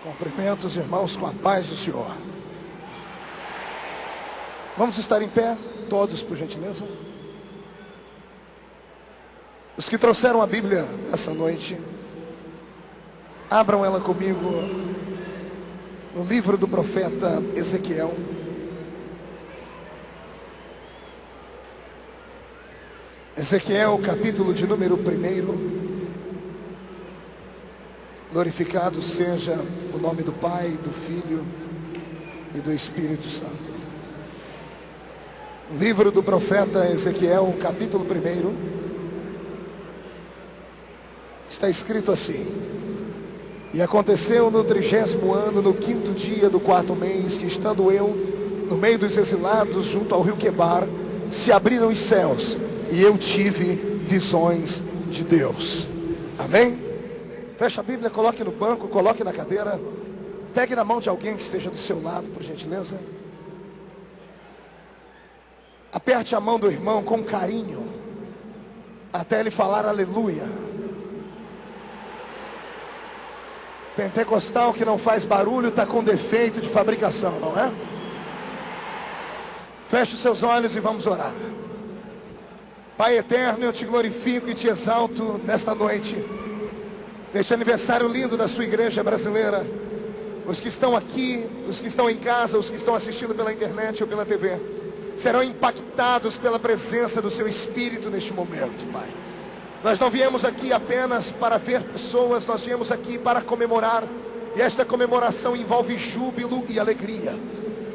Cumprimento os irmãos com a paz do Senhor. Vamos estar em pé, todos, por gentileza. Os que trouxeram a Bíblia essa noite, abram ela comigo no livro do profeta Ezequiel. Ezequiel, capítulo de número 1. Glorificado seja o nome do Pai, do Filho e do Espírito Santo. Livro do profeta Ezequiel, capítulo 1. Está escrito assim: E aconteceu no 30º ano, no 5º dia do 4º mês, que estando eu no meio dos exilados junto ao rio Quebar, se abriram os céus, e eu tive visões de Deus. Amém? Feche a Bíblia, coloque no banco, coloque na cadeira. Pegue na mão de alguém que esteja do seu lado, por gentileza. Aperte a mão do irmão com carinho, até ele falar aleluia. Pentecostal que não faz barulho está com defeito de fabricação, não é? Feche os seus olhos e vamos orar. Pai eterno, eu te glorifico e te exalto nesta noite, neste aniversário lindo da sua igreja brasileira. Os que estão aqui, os que estão em casa, os que estão assistindo pela internet ou pela TV, serão impactados pela presença do seu Espírito neste momento, Pai. Nós não viemos aqui apenas para ver pessoas, nós viemos aqui para comemorar, e esta comemoração envolve júbilo e alegria.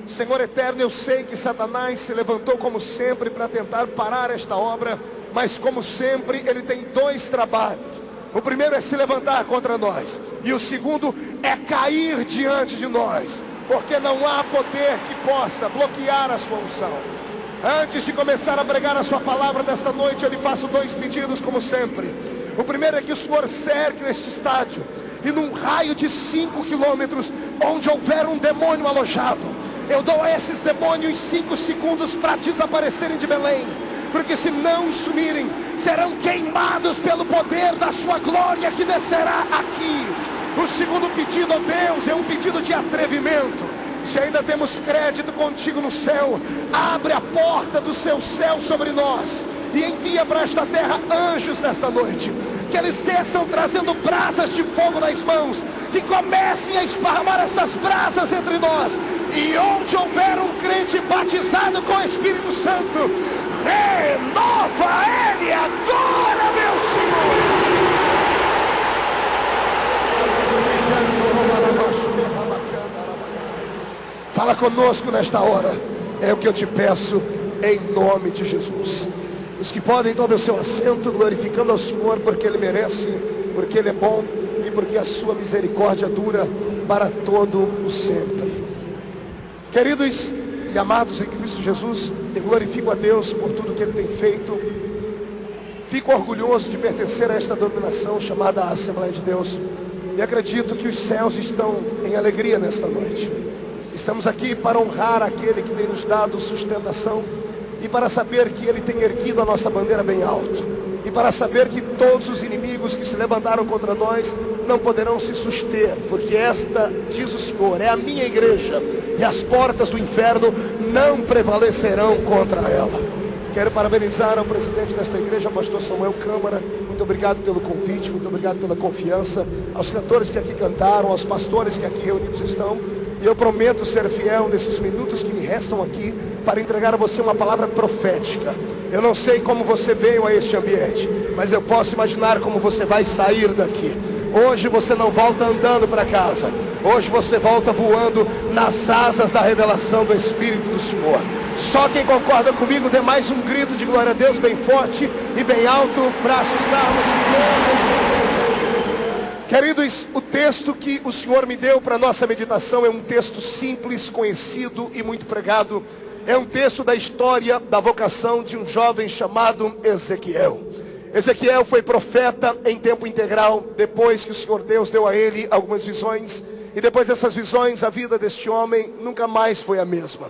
Senhor eterno, eu sei que Satanás se levantou como sempre para tentar parar esta obra, mas como sempre ele tem dois trabalhos. O primeiro é se levantar contra nós, e o segundo é cair diante de nós, porque não há poder que possa bloquear a sua unção. Antes de começar a pregar a sua palavra desta noite, eu lhe faço dois pedidos como sempre. O primeiro é que o Senhor cerque neste estádio, e num raio de 5 quilômetros, onde houver um demônio alojado, eu dou a esses demônios 5 segundos para desaparecerem de Belém, porque se não sumirem, serão queimados pelo poder da sua glória que descerá aqui. O segundo pedido, ó Deus, é um pedido de atrevimento. Se ainda temos crédito contigo no céu, abre a porta do seu céu sobre nós e envia para esta terra anjos nesta noite, que eles desçam trazendo brasas de fogo nas mãos, que comecem a esparramar estas brasas entre nós, e onde houver um crente batizado com o Espírito Santo, renova ele agora, meu Senhor. Fala conosco nesta hora, é o que eu te peço, em nome de Jesus. Os que podem, tomem o seu assento, glorificando ao Senhor, porque Ele merece, porque Ele é bom e porque a sua misericórdia dura para todo o sempre. Queridos e amados em Cristo Jesus, eu glorifico a Deus por tudo que Ele tem feito. Fico orgulhoso de pertencer a esta denominação chamada Assembleia de Deus, e acredito que os céus estão em alegria nesta noite. Estamos aqui para honrar aquele que tem nos dado sustentação, e para saber que Ele tem erguido a nossa bandeira bem alto, e para saber que todos os inimigos que se levantaram contra nós não poderão se suster, porque esta, diz o Senhor, é a minha igreja, e as portas do inferno não prevalecerão contra ela. Quero parabenizar ao presidente desta igreja, pastor Samuel Câmara. Muito obrigado pelo convite, muito obrigado pela confiança. Aos cantores que aqui cantaram, aos pastores que aqui reunidos estão. E eu prometo ser fiel nesses minutos que me restam aqui para entregar a você uma palavra profética. Eu não sei como você veio a este ambiente, mas eu posso imaginar como você vai sair daqui. Hoje você não volta andando para casa. Hoje você volta voando nas asas da revelação do Espírito do Senhor. Só quem concorda comigo, dê mais um grito de glória a Deus bem forte e bem alto para assustarmos. Queridos, o texto que o Senhor me deu para a nossa meditação é um texto simples, conhecido e muito pregado. É um texto da história da vocação de um jovem chamado Ezequiel. Ezequiel foi profeta em tempo integral, depois que o Senhor Deus deu a ele algumas visões. E depois dessas visões, a vida deste homem nunca mais foi a mesma.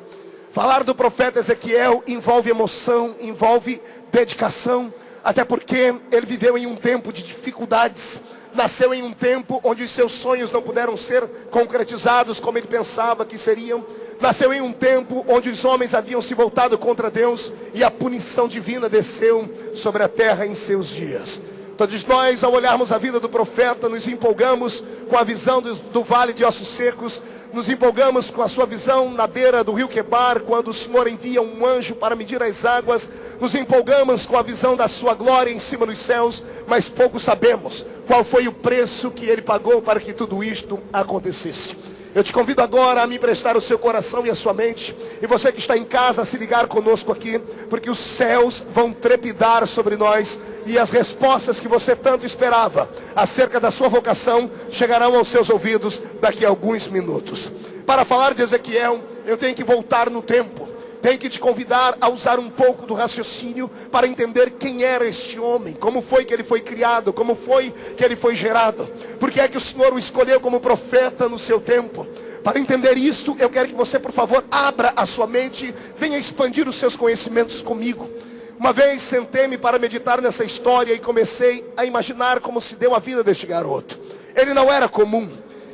Falar do profeta Ezequiel envolve emoção, envolve dedicação, até porque ele viveu em um tempo de dificuldades. nasceu em um tempo onde os seus sonhos não puderam ser concretizados como ele pensava que seriam. Nasceu em um tempo onde os homens haviam se voltado contra Deus e a punição divina desceu sobre a terra em seus dias. Todos nós, ao olharmos a vida do profeta, nos empolgamos com a visão do vale de ossos secos, nos empolgamos com a sua visão na beira do rio Quebar, quando o Senhor envia um anjo para medir as águas, nos empolgamos com a visão da sua glória em cima dos céus, mas pouco sabemos qual foi o preço que ele pagou para que tudo isto acontecesse. Eu te convido agora a me emprestar o seu coração e a sua mente, e você que está em casa a se ligar conosco aqui, porque os céus vão trepidar sobre nós, e as respostas que você tanto esperava acerca da sua vocação chegarão aos seus ouvidos daqui a alguns minutos. Para falar de Ezequiel, eu tenho que voltar no tempo. Tenho que te convidar a usar um pouco do raciocínio para entender quem era este homem, como foi que ele foi criado, como foi que ele foi gerado, porque é que o Senhor o escolheu como profeta no seu tempo. Para entender isso, eu quero que você, por favor, abra a sua mente, venha expandir os seus conhecimentos comigo. Uma vez sentei-me para meditar nessa história e comecei a imaginar como se deu a vida deste garoto. Ele não era comum.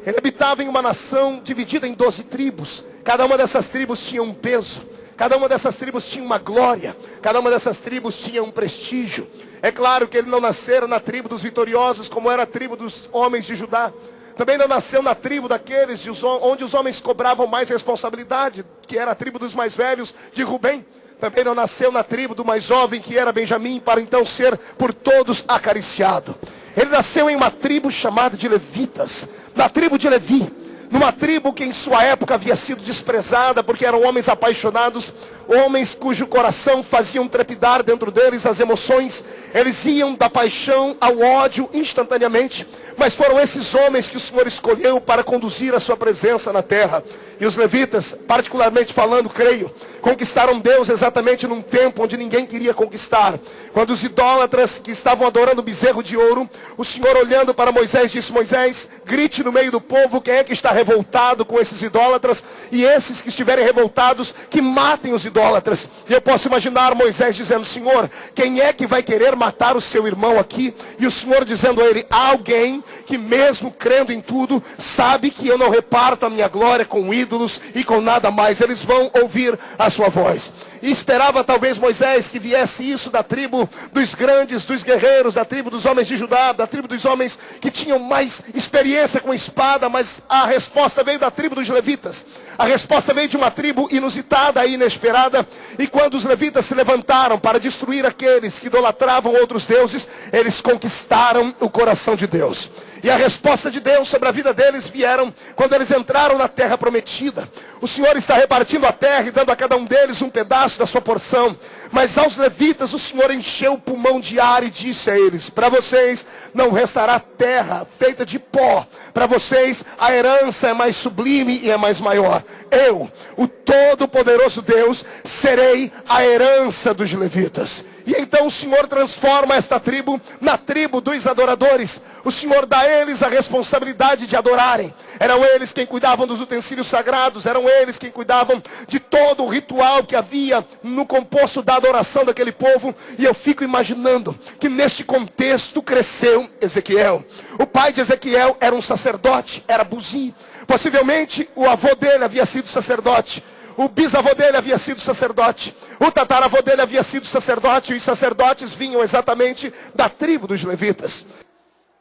Ele habitava em uma nação dividida em 12 tribos. Cada uma dessas tribos tinha um peso. Cada uma dessas tribos tinha uma glória. Cada uma dessas tribos tinha um prestígio. É claro que ele não nasceu na tribo dos vitoriosos, como era a tribo dos homens de Judá. Também não nasceu na tribo daqueles onde os homens cobravam mais responsabilidade, que era a tribo dos mais velhos de Rubem. Também não nasceu na tribo do mais jovem, que era Benjamim, para então ser por todos acariciado. Ele nasceu em uma tribo chamada de Levitas, na tribo de Levi. Numa tribo que em sua época havia sido desprezada, porque eram homens apaixonados, homens cujo coração faziam trepidar dentro deles as emoções. Eles iam da paixão ao ódio instantaneamente, mas foram esses homens que o Senhor escolheu para conduzir a sua presença na terra. E os levitas, particularmente falando, creio, conquistaram Deus exatamente num tempo onde ninguém queria conquistar. Quando os idólatras que estavam adorando o bezerro de ouro, o Senhor, olhando para Moisés, disse: Moisés, grite no meio do povo quem é que está revoltado com esses idólatras, e esses que estiverem revoltados, que matem os idólatras. E eu posso imaginar Moisés dizendo: Senhor, quem é que vai querer matar o seu irmão aqui? E o Senhor dizendo a ele: há alguém que mesmo crendo em tudo, sabe que eu não reparto a minha glória com ídolos e com nada mais. Eles vão ouvir a sua voz. E esperava talvez Moisés que viesse isso da tribo dos grandes, dos guerreiros, da tribo dos homens de Judá, da tribo dos homens que tinham mais experiência com espada, mas a resposta veio da tribo dos levitas. A resposta veio de uma tribo inusitada e inesperada. E quando os levitas se levantaram para destruir aqueles que idolatravam outros deuses, eles conquistaram o coração de Deus. E a resposta de Deus sobre a vida deles vieram quando eles entraram na terra prometida. O Senhor está repartindo a terra e dando a cada um deles um pedaço da sua porção. Mas aos levitas o Senhor encheu o pulmão de ar e disse a eles: para vocês não restará terra feita de pó. Para vocês a herança é mais sublime e é mais maior. Eu, o Todo-Poderoso Deus, serei a herança dos levitas. E então o Senhor transforma esta tribo na tribo dos adoradores. O Senhor dá a eles a responsabilidade de adorarem. Eram eles quem cuidavam dos utensílios sagrados. Eram eles quem cuidavam de todo o ritual que havia no composto da adoração daquele povo. E eu fico imaginando que neste contexto cresceu Ezequiel. O pai de Ezequiel era um sacerdote, era Buzi. Possivelmente o avô dele havia sido sacerdote. O bisavô dele havia sido sacerdote. O tataravô dele havia sido sacerdote. E os sacerdotes vinham exatamente da tribo dos levitas.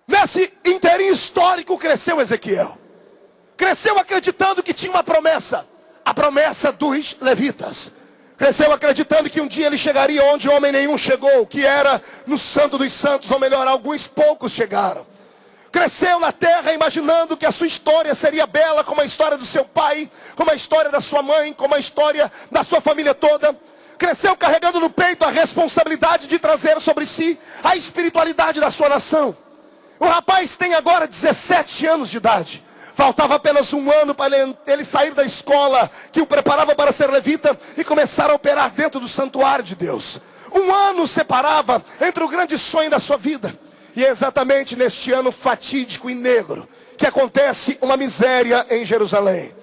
Nesse inteirinho histórico cresceu Ezequiel. Cresceu acreditando que tinha uma promessa. A promessa dos levitas. Cresceu acreditando que um dia ele chegaria onde homem nenhum chegou. Que era no Santo dos Santos. Ou melhor, alguns poucos chegaram. Cresceu na terra imaginando que a sua história seria bela como a história do seu pai, como a história da sua mãe, como a história da sua família toda. Cresceu carregando no peito a responsabilidade de trazer sobre si a espiritualidade da sua nação. O rapaz tem agora 17 anos de idade. Faltava apenas um ano para ele sair da escola que o preparava para ser levita e começar a operar dentro do santuário de Deus. Um ano separava entre o grande sonho da sua vida. E é exatamente neste ano fatídico e negro que acontece uma miséria em Jerusalém.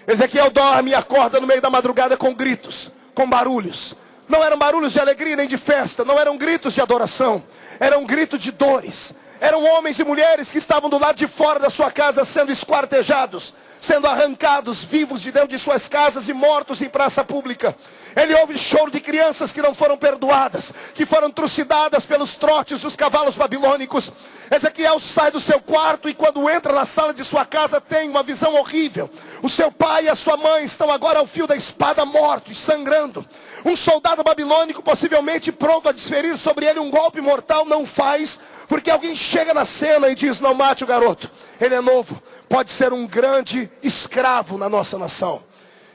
Ezequiel dorme e acorda no meio da madrugada com gritos, com barulhos. Não eram barulhos de alegria nem de festa, não eram gritos de adoração. Eram gritos de dores. Eram homens e mulheres que estavam do lado de fora da sua casa sendo esquartejados, sendo arrancados vivos de dentro de suas casas e mortos em praça pública. Ele ouve choro de crianças que não foram perdoadas, que foram trucidadas pelos trotes dos cavalos babilônicos. Ezequiel sai do seu quarto e quando entra na sala de sua casa tem uma visão horrível. O seu pai e a sua mãe estão agora ao fio da espada, mortos, sangrando. Um soldado babilônico, possivelmente pronto a desferir sobre ele um golpe mortal, não faz, porque alguém chega na cena e diz: não mate o garoto, ele é novo, pode ser um grande escravo na nossa nação.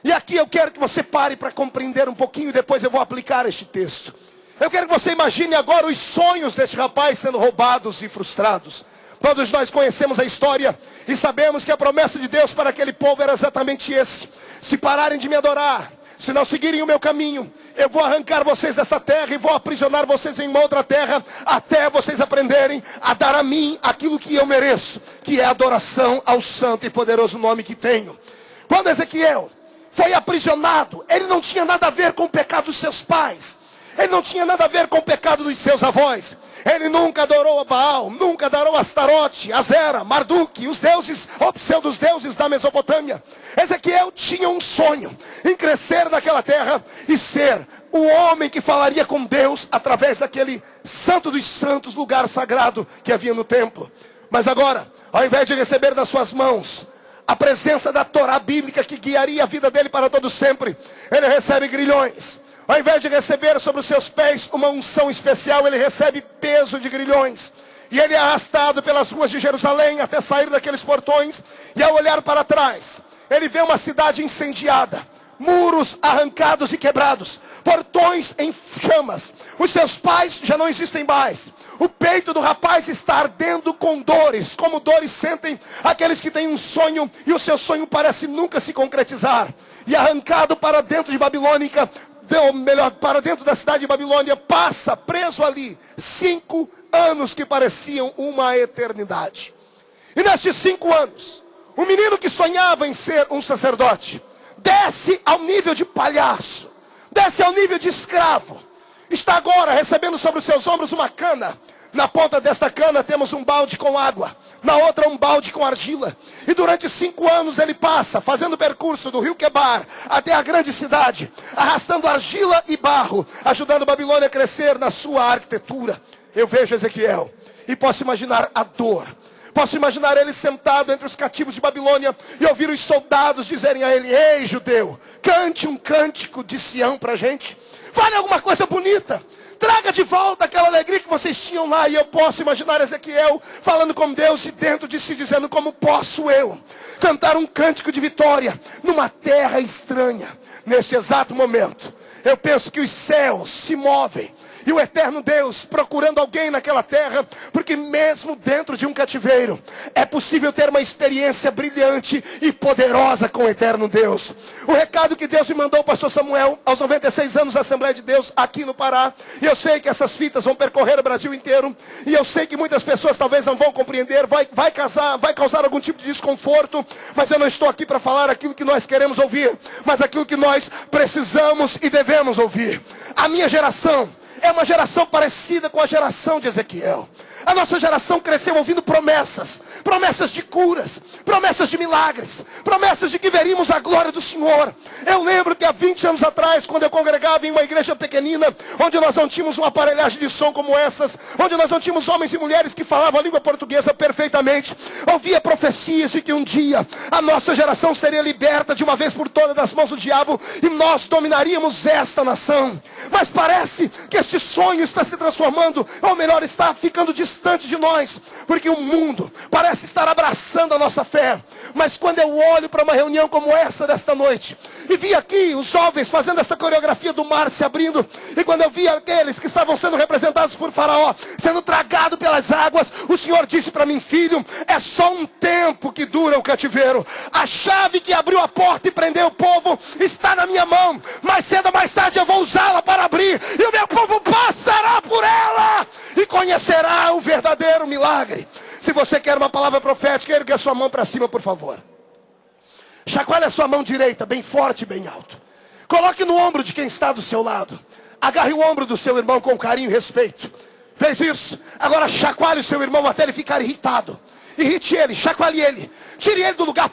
E aqui eu quero que você pare para compreender um pouquinho, e depois eu vou aplicar este texto. Eu quero que você imagine agora os sonhos deste rapaz sendo roubados e frustrados. Todos nós conhecemos a história e sabemos que a promessa de Deus para aquele povo era exatamente esse: se pararem de me adorar, se não seguirem o meu caminho, eu vou arrancar vocês dessa terra e vou aprisionar vocês em uma outra terra, até vocês aprenderem a dar a mim aquilo que eu mereço, que é adoração ao santo e poderoso nome que tenho. Quando Ezequiel foi aprisionado, ele não tinha nada a ver com o pecado dos seus pais, ele não tinha nada a ver com o pecado dos seus avós. Ele nunca adorou a Baal, nunca adorou a Astarote, Azera, Marduk, os deuses ou pseudos-deuses da Mesopotâmia. Ezequiel tinha um sonho em crescer naquela terra e ser o homem que falaria com Deus através daquele santo dos santos, lugar sagrado que havia no templo. Mas agora, ao invés de receber das suas mãos a presença da Torá bíblica que guiaria a vida dele para todo sempre, ele recebe grilhões. Ao invés de receber sobre os seus pés uma unção especial, ele recebe peso de grilhões. E ele é arrastado pelas ruas de Jerusalém até sair daqueles portões. E ao olhar para trás, ele vê uma cidade incendiada, muros arrancados e quebrados, portões em chamas. Os seus pais já não existem mais. O peito do rapaz está ardendo com dores, como dores sentem aqueles que têm um sonho e o seu sonho parece nunca se concretizar. E arrancado para dentro de Babilônica, ou melhor, para dentro da cidade de Babilônia, passa preso ali 5 anos que pareciam uma eternidade. E nestes 5 anos, o menino que sonhava em ser um sacerdote desce ao nível de palhaço, desce ao nível de escravo. Está agora recebendo sobre os seus ombros uma cana. Na ponta desta cana temos um balde com água, na outra um balde com argila. E durante 5 anos ele passa fazendo o percurso do rio Quebar até a grande cidade, arrastando argila e barro, ajudando Babilônia a crescer na sua arquitetura. Eu vejo Ezequiel e posso imaginar a dor. Posso imaginar ele sentado entre os cativos de Babilônia e ouvir os soldados dizerem a ele: ei, judeu, cante um cântico de Sião para a gente. Fale alguma coisa bonita. Traga de volta aquela alegria que vocês tinham lá. E eu posso imaginar Ezequiel falando com Deus e dentro de si dizendo: como posso eu cantar um cântico de vitória numa terra estranha? Neste exato momento, eu penso que os céus se movem e o eterno Deus procurando alguém naquela terra, porque mesmo dentro de um cativeiro, é possível ter uma experiência brilhante e poderosa com o eterno Deus. O recado que Deus me mandou, pastor Samuel, aos 96 anos da Assembleia de Deus, aqui no Pará, e eu sei que essas fitas vão percorrer o Brasil inteiro, e eu sei que muitas pessoas talvez não vão compreender, vai causar algum tipo de desconforto, mas eu não estou aqui para falar aquilo que nós queremos ouvir, mas aquilo que nós precisamos e devemos ouvir. A minha geração é uma geração parecida com a geração de Ezequiel. A nossa geração cresceu ouvindo promessas, promessas de curas, promessas de milagres, promessas de que veríamos a glória do Senhor. Eu lembro que há 20 anos atrás, quando eu congregava em uma igreja pequenina, onde nós não tínhamos uma aparelhagem de som como essas, onde nós não tínhamos homens e mulheres que falavam a língua portuguesa perfeitamente, ouvia profecias de que um dia a nossa geração seria liberta de uma vez por todas das mãos do diabo e nós dominaríamos esta nação. Mas parece que este sonho está se transformando, ou melhor, está ficando distante de nós, porque o mundo parece estar abraçando a nossa fé. Mas quando eu olho para uma reunião como essa desta noite, e vi aqui os jovens fazendo essa coreografia do mar se abrindo, e quando eu vi aqueles que estavam sendo representados por Faraó, sendo tragado pelas águas, o Senhor disse para mim: filho, é só um tempo que dura o cativeiro. A chave que abriu a porta e prendeu o povo está na minha mão, mas cedo ou mais tarde eu vou usá-la para abrir, e o meu povo passará por ela e conhecerá o verdadeiro milagre. Se você quer uma palavra profética, ergue a sua mão para cima, por favor. Chacoalhe a sua mão direita bem forte e bem alto. Coloque no ombro de quem está do seu lado. Agarre o ombro do seu irmão com carinho e respeito. Fez isso. Agora chacoalhe o seu irmão até ele ficar irritado. Irrite ele, chacoalhe ele. Tire ele do lugar.